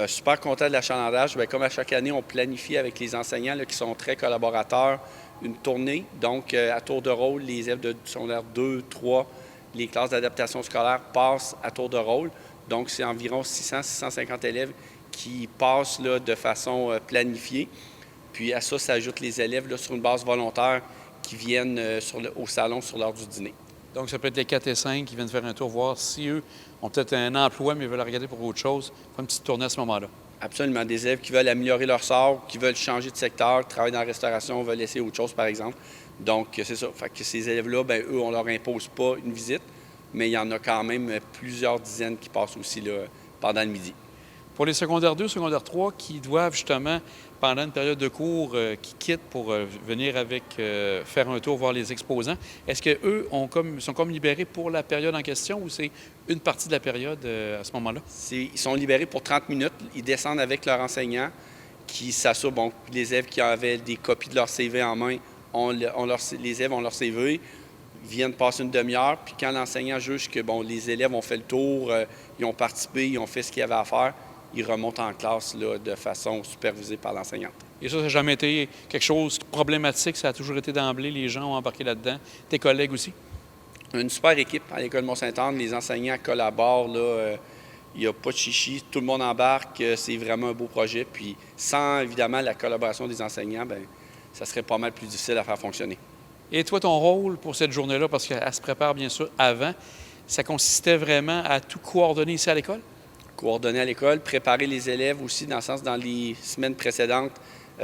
Super content de l'achalandage. Bien, comme à chaque année, on planifie avec les enseignants là, qui sont très collaborateurs une tournée. Donc, à tour de rôle, les élèves de secondaire 2, 3, les classes d'adaptation scolaire passent à tour de rôle. Donc, c'est environ 600-650 élèves qui passent là, de façon planifiée. Puis à ça s'ajoutent les élèves là, sur une base volontaire qui viennent au salon sur l'heure du dîner. Donc, ça peut être les 4 et 5 qui viennent faire un tour, voir si eux ont peut-être un emploi, mais veulent regarder pour autre chose. Faire une petite tournée à ce moment-là. Absolument. Des élèves qui veulent améliorer leur sort, qui veulent changer de secteur, travailler dans la restauration, veulent essayer autre chose, par exemple. Donc, c'est ça. Fait que ces élèves-là, bien, eux, on ne leur impose pas une visite, mais il y en a quand même plusieurs dizaines qui passent aussi là, pendant le midi. Pour les secondaires 2, secondaires 3 qui doivent justement, pendant une période de cours, qui quittent pour venir faire un tour, voir les exposants, est-ce qu'eux sont comme libérés pour la période en question ou c'est une partie de la période à ce moment-là? Ils sont libérés pour 30 minutes. Ils descendent avec leur enseignant qui s'assurent, bon, les élèves qui avaient des copies de leur CV en main, les élèves ont leur CV, viennent passer une demi-heure, puis quand l'enseignant juge que bon, les élèves ont fait le tour, ils ont participé, ils ont fait ce qu'il y avait à faire, ils remontent en classe là, de façon supervisée par l'enseignante. Et ça n'a jamais été quelque chose de problématique, ça a toujours été d'emblée, les gens ont embarqué là-dedans. Tes collègues aussi? Une super équipe à l'École Mont-Sainte-Anne, les enseignants collaborent, là, il n'y a pas de chichi, tout le monde embarque, c'est vraiment un beau projet. Puis sans évidemment la collaboration des enseignants, bien, ça serait pas mal plus difficile à faire fonctionner. Et toi, ton rôle pour cette journée-là, parce qu'elle se prépare bien sûr avant, ça consistait vraiment à tout coordonner ici à l'école? Coordonner à l'école, préparer les élèves aussi, dans le sens, dans les semaines précédentes,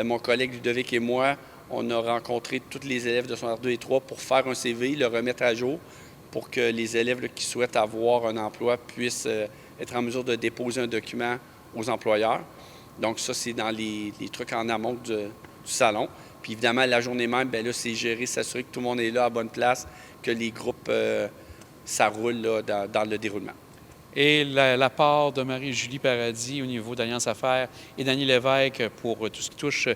mon collègue Ludovic et moi, on a rencontré tous les élèves de secondaire 2 et 3 pour faire un CV, le remettre à jour, pour que les élèves là, qui souhaitent avoir un emploi puissent être en mesure de déposer un document aux employeurs. Donc ça, c'est dans les trucs en amont du salon. Puis évidemment, la journée même, bien là, c'est gérer, s'assurer que tout le monde est là à bonne place, que les groupes, ça roule là, dans le déroulement. Et la part de Marie-Julie Paradis au niveau d'Alliance Affaires et Dany Lévesque pour tout ce qui touche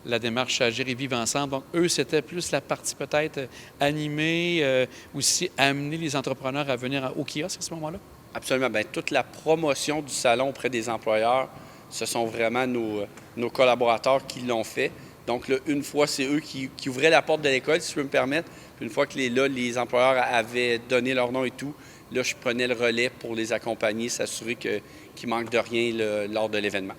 la démarche Agir et Vivre ensemble. Donc, eux, c'était plus la partie peut-être animée, aussi amener les entrepreneurs à venir au kiosque à ce moment-là? Absolument. Bien, toute la promotion du salon auprès des employeurs, ce sont vraiment nos collaborateurs qui l'ont fait. Donc, là, une fois, c'est eux qui ouvraient la porte de l'école, si je peux me permettre. Puis une fois que les employeurs avaient donné leur nom et tout, là, je prenais le relais pour les accompagner, s'assurer qu'ils ne manquent de rien lors de l'événement.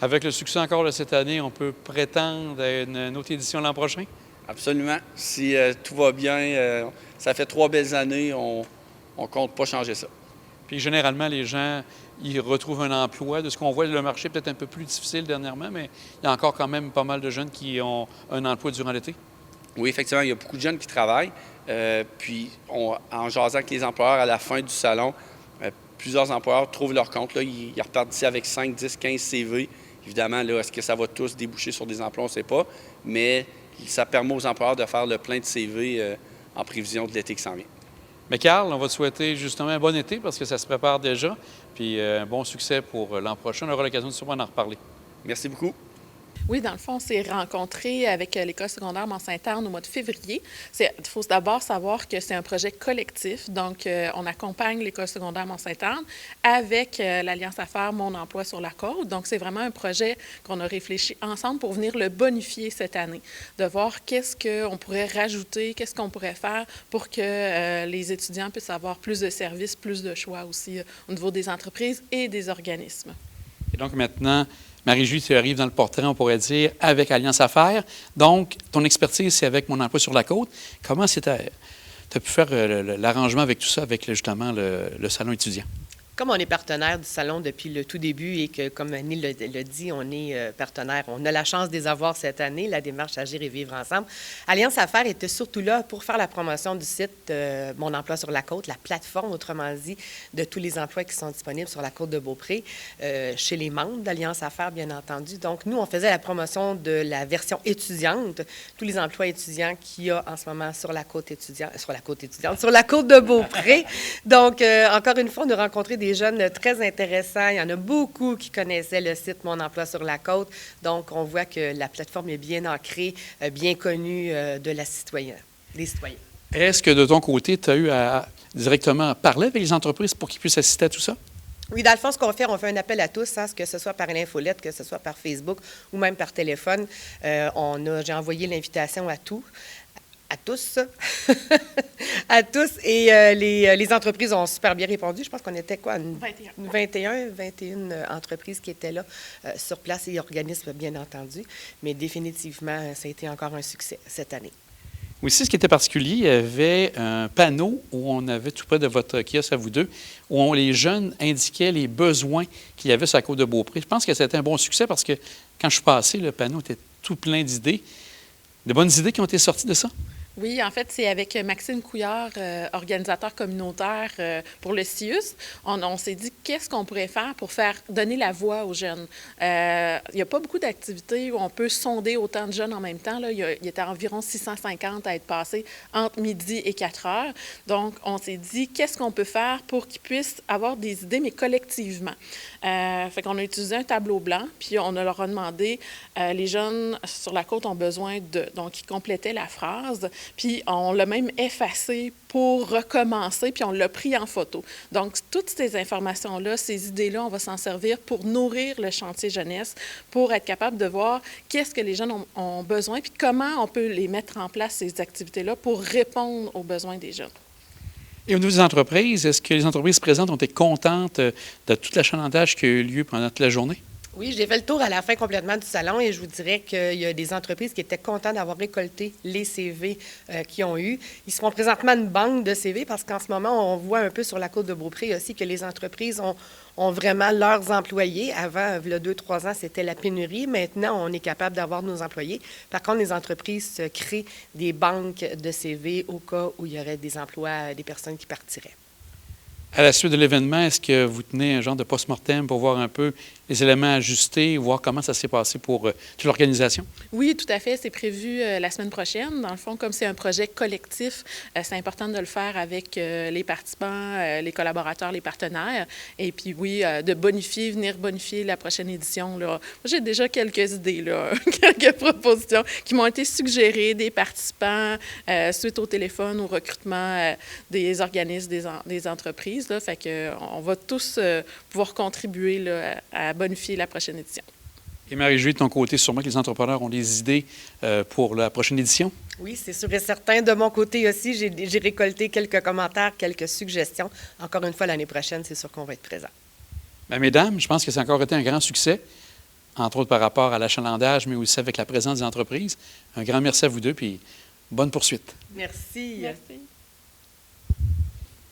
Avec le succès encore de cette année, on peut prétendre à une autre édition l'an prochain? Absolument. Si tout va bien, ça fait 3 belles années, on ne compte pas changer ça. Puis généralement, les gens, ils retrouvent un emploi. De ce qu'on voit, le marché est peut-être un peu plus difficile dernièrement, mais il y a encore quand même pas mal de jeunes qui ont un emploi durant l'été. Oui, effectivement, il y a beaucoup de jeunes qui travaillent. Puis, en jasant avec les employeurs à la fin du salon, plusieurs employeurs trouvent leur compte. Là, ils repartent d'ici avec 5, 10, 15 CV. Évidemment, là, est-ce que ça va tous déboucher sur des emplois? On ne sait pas. Mais ça permet aux employeurs de faire le plein de CV en prévision de l'été qui s'en vient. Mais Carl, on va te souhaiter justement un bon été parce que ça se prépare déjà. Puis un bon succès pour l'an prochain. On aura l'occasion de sûrement en reparler. Merci beaucoup. Oui, dans le fond, on s'est rencontrés avec l'École secondaire Mont-Sainte-Anne au mois de février. Il faut d'abord savoir que c'est un projet collectif. Donc, on accompagne l'École secondaire Mont-Sainte-Anne avec l'Alliance Affaires Mon Emploi sur la Côte. Donc, c'est vraiment un projet qu'on a réfléchi ensemble pour venir le bonifier cette année, de voir qu'est-ce qu'on pourrait rajouter, qu'est-ce qu'on pourrait faire pour que les étudiants puissent avoir plus de services, plus de choix aussi au niveau des entreprises et des organismes. Et donc maintenant, Marie-Julie, tu arrives dans le portrait, on pourrait dire, avec Alliance Affaires. Donc, ton expertise, c'est avec Mon Emploi sur la Côte. Comment tu as pu faire l'arrangement avec tout ça, avec justement le salon étudiant? Comme on est partenaire du salon depuis le tout début et que, comme Annie l'a dit, on est partenaire, on a la chance de les avoir cette année, la démarche Agir et Vivre ensemble. Alliance Affaires était surtout là pour faire la promotion du site Mon Emploi sur la Côte, la plateforme, autrement dit, de tous les emplois qui sont disponibles sur la Côte de Beaupré, chez les membres d'Alliance Affaires, bien entendu. Donc, nous, on faisait la promotion de la version étudiante, tous les emplois étudiants qu'il y a en ce moment sur la côte sur la Côte de Beaupré. Donc, encore une fois, on a rencontré des jeunes très intéressants. Il y en a beaucoup qui connaissaient le site Mon Emploi sur la Côte. Donc, on voit que la plateforme est bien ancrée, bien connue des citoyens. Est-ce que de ton côté, tu as eu à directement parler avec les entreprises pour qu'ils puissent assister à tout ça? Oui, dans le fond, ce qu'on fait, on fait un appel à tous, hein, que ce soit par l'infolette, que ce soit par Facebook ou même par téléphone. J'ai envoyé l'invitation à tous, à tous, et les entreprises ont super bien répondu. Je pense qu'on était quoi? 21 entreprises qui étaient là sur place et organismes, bien entendu. Mais définitivement, ça a été encore un succès cette année. Aussi, ce qui était particulier, il y avait un panneau où on avait tout près de votre kiosque à vous deux, où les jeunes indiquaient les besoins qu'il y avait sur la côte de Beaupré. Je pense que c'était un bon succès parce que quand je suis passé, le panneau était tout plein d'idées. De bonnes idées qui ont été sorties de ça? Oui, en fait, c'est avec Maxime Couillard, organisateur communautaire pour le CIUS. On s'est dit qu'est-ce qu'on pourrait faire pour donner la voix aux jeunes. Il n'y a pas beaucoup d'activités où on peut sonder autant de jeunes en même temps. Là. Il y était environ 650 à être passés entre midi et 4 heures. Donc, on s'est dit qu'est-ce qu'on peut faire pour qu'ils puissent avoir des idées, mais collectivement. Fait qu'on a utilisé un tableau blanc, puis on leur a demandé, les jeunes sur la côte ont besoin de... Donc, ils complétaient la phrase. Puis on l'a même effacé pour recommencer, puis on l'a pris en photo. Donc, toutes ces informations-là, ces idées-là, on va s'en servir pour nourrir le chantier jeunesse, pour être capable de voir qu'est-ce que les jeunes ont besoin, puis comment on peut les mettre en place, ces activités-là, pour répondre aux besoins des jeunes. Et au niveau des entreprises, est-ce que les entreprises présentes ont été contentes de tout l'achalandage qui a eu lieu pendant toute la journée? Oui, j'ai fait le tour à la fin complètement du salon et je vous dirais qu'il y a des entreprises qui étaient contentes d'avoir récolté les CV qu'ils ont eus. Ils seront présentement une banque de CV parce qu'en ce moment, on voit un peu sur la côte de Beaupré aussi que les entreprises ont vraiment leurs employés. Avant, il y a 2-3 ans, c'était la pénurie. Maintenant, on est capable d'avoir nos employés. Par contre, les entreprises créent des banques de CV au cas où il y aurait des emplois, des personnes qui partiraient. À la suite de l'événement, est-ce que vous tenez un genre de post-mortem pour voir un peu les éléments ajustés, voir comment ça s'est passé pour toute l'organisation? Oui, tout à fait. C'est prévu la semaine prochaine. Dans le fond, comme c'est un projet collectif, c'est important de le faire avec les participants, les collaborateurs, les partenaires. Et puis oui, venir bonifier la prochaine édition. Là. Moi, j'ai déjà quelques idées, là, quelques propositions qui m'ont été suggérées des participants suite au téléphone, au recrutement des organismes, des entreprises. Là. Fait qu'on va tous pouvoir contribuer là, à bonifier la prochaine édition. Et Marie-Julie, de ton côté, sûrement que les entrepreneurs ont des idées pour la prochaine édition? Oui, c'est sûr et certain. De mon côté aussi, j'ai récolté quelques commentaires, quelques suggestions. Encore une fois, l'année prochaine, c'est sûr qu'on va être présent. Bien, mesdames, je pense que ça a encore été un grand succès, entre autres par rapport à l'achalandage, mais aussi avec la présence des entreprises. Un grand merci à vous deux, puis bonne poursuite. Merci. Merci.